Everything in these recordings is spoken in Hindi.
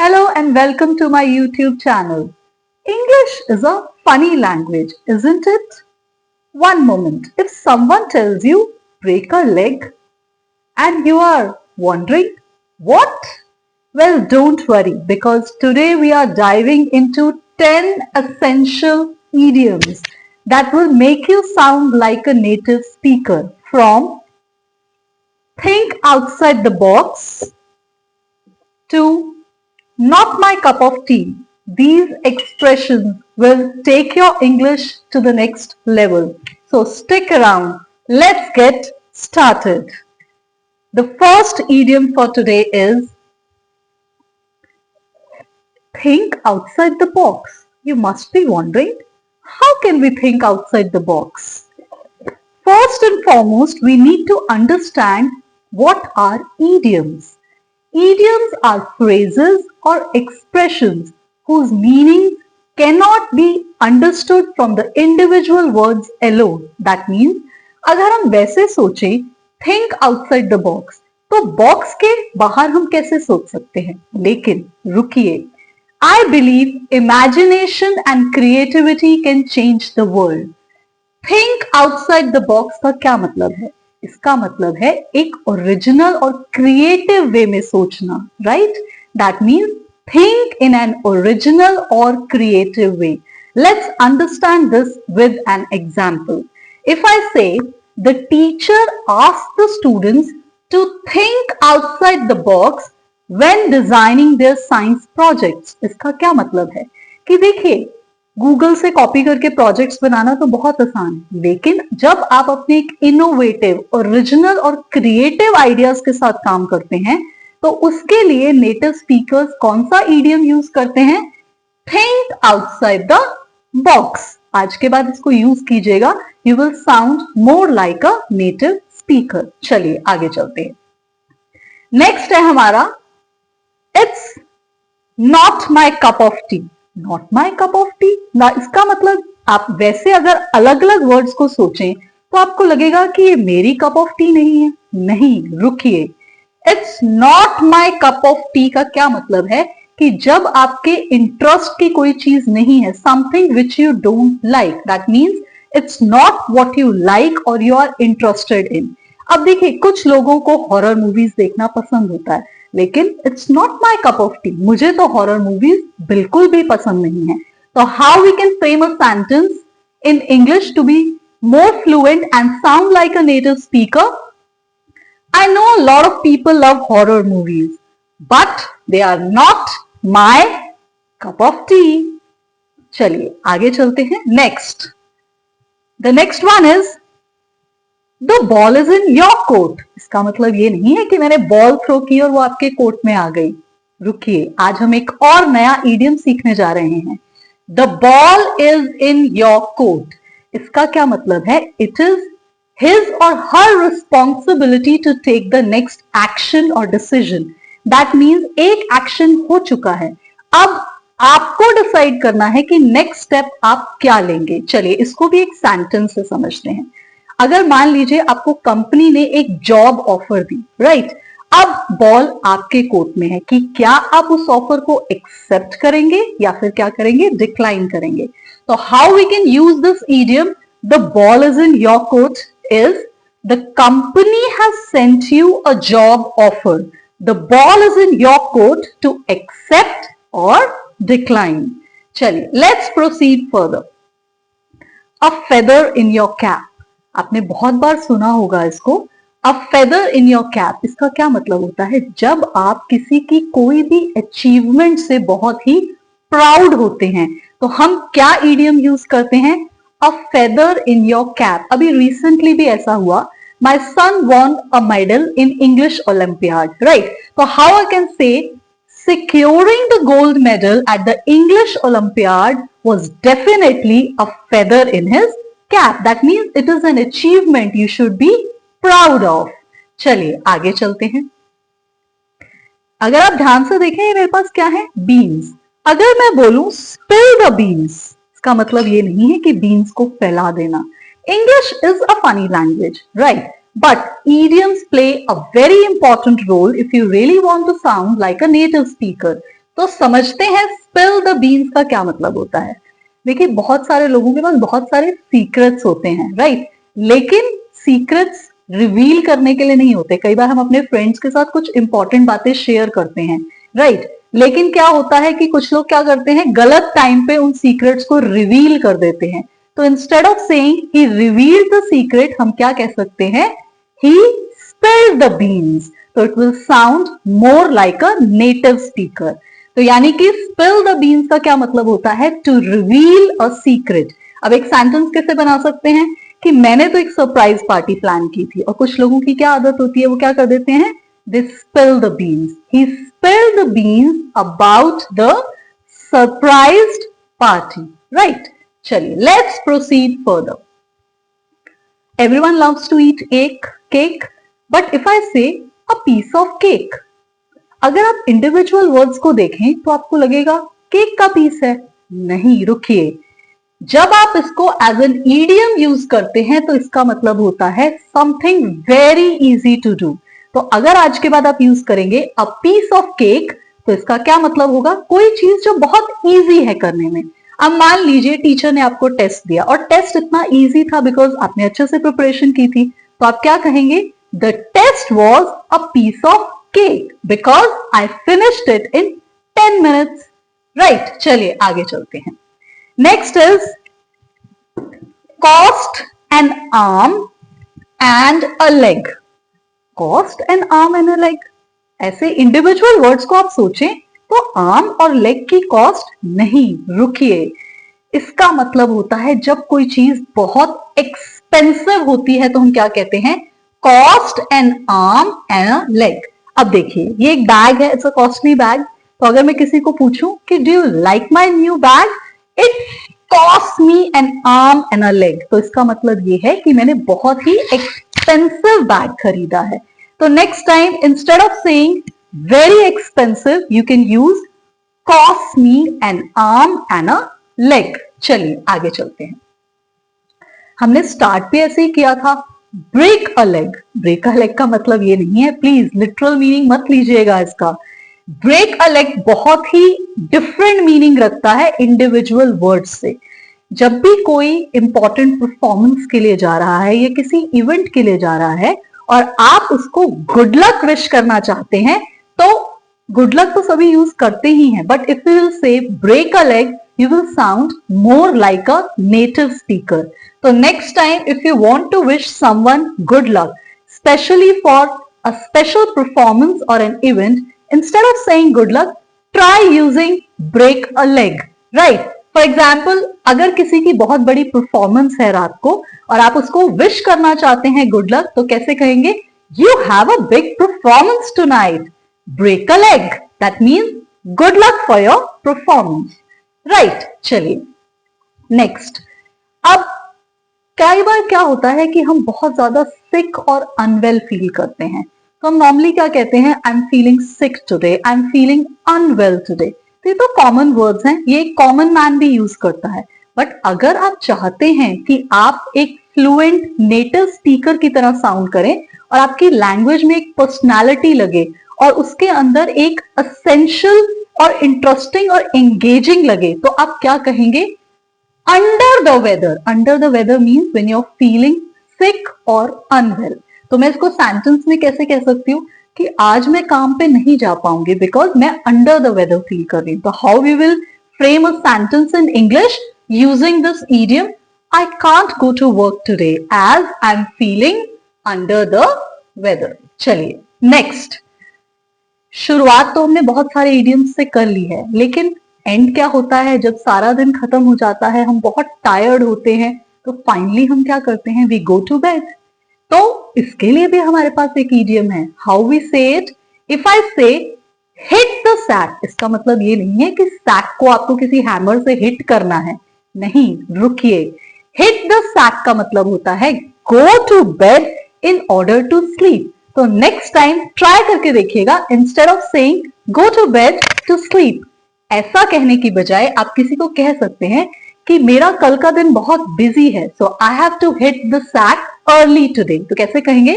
Hello and welcome to my YouTube channel. English is a funny language, isn't it? One moment, if someone tells you break a leg and you are wondering what? Well, don't worry because today we are diving into 10 essential idioms that will make you sound like a native speaker, from think outside the box to not my cup of tea. These expressions will take your English to the next level. So stick around. Let's get started. The first idiom for today is think outside the box. You must be wondering, how can we think outside the box? First and foremost, we need to understand what are idioms. Idioms are phrases or expressions whose meanings cannot be understood from the individual words alone. That means अगर हम वैसे सोचें think outside the box, तो बॉक्स के बाहर हम कैसे सोच सकते हैं? लेकिन रुकिए, I believe imagination and creativity can change the world. Think outside the box का क्या मतलब है? इसका मतलब है एक ओरिजिनल और क्रिएटिव वे में सोचना, right? That means think in an original और creative way. Let's understand this with an example. If I say the teacher asked the students to think outside the box when designing their science projects, इसका क्या मतलब है कि देखिए, गूगल से कॉपी करके प्रोजेक्ट्स बनाना तो बहुत आसान है, लेकिन जब आप अपने एक इनोवेटिव, ओरिजिनल और क्रिएटिव आइडियाज के साथ काम करते हैं, तो उसके लिए नेटिव स्पीकर्स कौन सा इडियम यूज करते हैं? Think outside the box. आज के बाद इसको यूज कीजिएगा, you will sound more like a native speaker. चलिए आगे चलते हैं. नेक्स्ट है हमारा it's not my cup of T. Not my cup of T ना, इसका मतलब आप वैसे अगर अलग अलग वर्ड्स को सोचें तो आपको लगेगा कि ये मेरी कप ऑफ टी नहीं है. नहीं, रुकिए. It's not my cup of T का क्या मतलब है कि जब आपके इंटरेस्ट की कोई चीज नहीं है, something which you don't like, that means it's not what you like और यू आर इंटरेस्टेड इन. अब देखिए, कुछ लोगों को हॉरर मूवीज देखना पसंद होता है, लेकिन it's not my cup of T. मुझे तो हॉरर मूवीज बिल्कुल भी पसंद नहीं है. तो how we can frame a sentence in English to be more fluent and sound like a native speaker? I know a lot of people love horror movies, but they are not my cup of tea. चलिए आगे चलते हैं. Next, the next one is the ball is in your court. इसका मतलब ये नहीं है कि मैंने बॉल थ्रो की और वो आपके कोट में आ गई. रुकिए, आज हम एक और नया इडियम सीखने जा रहे हैं. The ball is in your court. इसका क्या मतलब है? It is his or her responsibility to take the next action or decision. That means एक एक्शन हो चुका है, अब आपको डिसाइड करना है कि नेक्स्ट स्टेप आप क्या लेंगे. चलिए इसको भी एक सेंटेंस से समझते हैं. अगर मान लीजिए आपको कंपनी ने एक जॉब ऑफर दी, राइट? अब बॉल आपके कोर्ट में है कि क्या आप उस ऑफर को एक्सेप्ट करेंगे या फिर क्या करेंगे? डिक्लाइन करेंगे. तो how we can use this idiom the ball is in your court is the company has sent you a job offer. The ball is in your court to accept or decline. चलिए, let's proceed further. A feather in your cap. आपने बहुत बार सुना होगा इसको. A feather in your cap. इसका क्या मतलब होता है? जब आप किसी की कोई भी अचीवमेंट से बहुत ही प्राउड होते हैं, तो हम क्या इडियम यूज करते हैं? A feather in your cap. अभी recently भी ऐसा हुआ. My son won a medal in English Olympiad, right? So how I can say securing the gold medal at the English Olympiad was definitely a feather in his cap. That means it is an achievement you should be proud of. चलिए आगे चलते हैं. अगर आप ध्यान से देखें, ये मेरे पास क्या है? बीन्स. अगर मैं बोलूं spill the beans, इसका मतलब ये नहीं है कि बीन्स को फैला देना. English is a funny language, right? But idioms play a very important role if you really want to sound like a native speaker. तो समझते हैं स्पिल द बीन्स का क्या मतलब होता है। देखिए बहुत सारे लोगों के पास बहुत सारे सीक्रेट्स होते हैं, राइट, लेकिन सीक्रेट्स रिवील करने के लिए नहीं होते। कई बार हम अपने फ्रेंड्स के साथ कुछ इंपॉर्टेंट बातें शेयर करते हैं, राइट, लेकिन क्या होता है कि कुछ लोग क्या करते हैं, गलत टाइम पे उन सीक्रेट्स को रिवील कर देते हैं। तो instead of saying he revealed the secret, हम क्या कह सकते हैं, ही स्पिल्ड द बीन्स। तो it will sound more like a native speaker. तो यानी कि स्पिल द बीन्स का क्या मतलब होता है, टू रिवील अ सीक्रेट। अब एक सेंटेंस कैसे बना सकते हैं कि मैंने तो एक सरप्राइज पार्टी प्लान की थी, और कुछ लोगों की क्या आदत होती है, वो क्या कर देते हैं, they spill the beans. He spilled the beans about the surprised party. Right? चलिए, let's proceed further. Everyone loves to eat cake, but if I say a piece of cake, अगर आप इंडिविजुअल वर्ड्स को देखें तो आपको लगेगा केक का पीस है। नहीं, रुकिए, जब आप इसको एज एन ईडियम यूज करते हैं तो इसका मतलब होता है something very easy to do. तो अगर आज के बाद आप यूज करेंगे अ पीस ऑफ केक, तो इसका क्या मतलब होगा, कोई चीज जो बहुत इजी है करने में। अब मान लीजिए टीचर ने आपको टेस्ट दिया, और टेस्ट इतना इजी था बिकॉज आपने अच्छे से प्रिपरेशन की थी, तो आप क्या कहेंगे, the test was a piece of cake because I finished it in 10 minutes. Right, चलिए आगे चलते हैं। Next is cost an arm and a leg. Cost an arm and a leg, ऐसे इंडिविजुअल वर्ड्स को आप सोचें तो आर्म और लेग की कॉस्ट नहीं, रुकिए, इसका मतलब होता है जब कोई चीज बहुत एक्सपेंसिव होती है तो हम क्या कहते हैं, cost an arm and a leg. अब देखिए ये एक बैग है, इट्स अ कॉस्टली बैग, तो अगर मैं किसी को पूछूं कि do you like my new bag, it cost me N arm and a leg, तो इसका मतलब ये है कि मैंने बहुत ही एक्सपेंसिव बैग खरीदा है। तो next time instead of saying very expensive you can use cost me N arm and a leg. चलिए आगे चलते हैं। हमने स्टार्ट भी ऐसे ही किया था, break a leg. Break a leg का मतलब ये नहीं है, प्लीज लिटरल मीनिंग मत लीजिएगा इसका। ब्रेक अ लेग बहुत ही डिफरेंट मीनिंग रखता है इंडिविजुअल वर्ड्स से। जब भी कोई इंपॉर्टेंट परफॉर्मेंस के लिए जा रहा है या किसी इवेंट के लिए जा रहा है और आप उसको गुड लक विश करना चाहते हैं, तो गुड लक तो सभी यूज करते ही हैं, but if you will say break a leg you will sound more like a native speaker. So next time if you want to wish someone good luck, especially for a special performance or an event, instead of saying good luck, try using break a leg. Right? For example, अगर किसी की बहुत बड़ी परफॉर्मेंस है रात को और आप उसको विश करना चाहते हैं गुड लक, तो कैसे कहेंगे, You have a big performance tonight. Break a leg. That means good luck for your performance. Right, चलिए नेक्स्ट। अब कई बार क्या होता है कि हम बहुत ज्यादा सिक और अनवेल फील करते हैं, तो हम नॉर्मली क्या कहते हैं, I am feeling sick today, I am feeling unwell today. तो ये तो कॉमन वर्ड्स हैं, ये कॉमन मैन भी यूज करता है। बट अगर आप चाहते हैं कि आप एक फ्लुएंट नेटिव स्पीकर की तरह साउंड करें और आपकी लैंग्वेज में एक पर्सनालिटी लगे और उसके अंदर एक असेंशियल और इंटरेस्टिंग और एंगेजिंग लगे, तो आप क्या कहेंगे, under the weather. Under the weather means when you are feeling sick और अनवेल। तो मैं इसको सेंटेंस में कैसे कह सकती हूँ कि आज मैं काम पे नहीं जा पाऊंगी बिकॉज मैं अंडर द वेदर फील कर रही हूँ। तो how we will frame a sentence in English using this idiom, I can't go to work today as I am feeling under the weather. चलिए नेक्स्ट। शुरुआत तो हमने बहुत सारे इडियम्स से कर ली है, लेकिन एंड क्या होता है, जब सारा दिन खत्म हो जाता है, हम बहुत टायर्ड होते हैं, तो फाइनली हम क्या करते हैं, वी गो टू बेड। तो इसके लिए भी हमारे पास एक इडियम है, हाउ वी से इट। इफ आई से हिट द सैक, इसका मतलब ये नहीं है कि सैक को आपको किसी हैमर से हिट करना है, नहीं, रुकिए। हिट द सैक का मतलब होता है go to bed in order to sleep. तो नेक्स्ट टाइम ट्राई करके देखिएगा, instead of saying go to bed to sleep, ऐसा कहने की बजाय आप किसी को कह सकते हैं कि मेरा कल का दिन बहुत बिजी है, so I have to hit the sack early today. तो कैसे कहेंगे,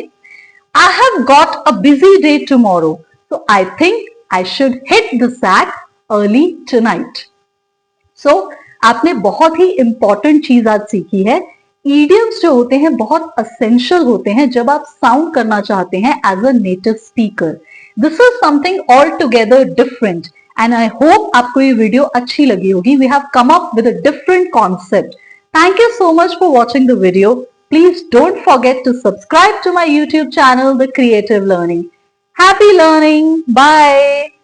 I have got a busy day tomorrow, so I think I should hit the sack early tonight. So, आपने बहुत ही इंपॉर्टेंट चीज आज सीखी है. Idioms जो होते हैं बहुत असेंशियल होते हैं जब आप साउंड करना चाहते हैं as a native speaker. This is something all together different and I hope आपको ये वीडियो अच्छी लगी होगी. We have come up with a different concept. Thank you so much for watching the video. Please don't forget to subscribe to my YouTube channel, The Creative Learning. Happy learning. Bye.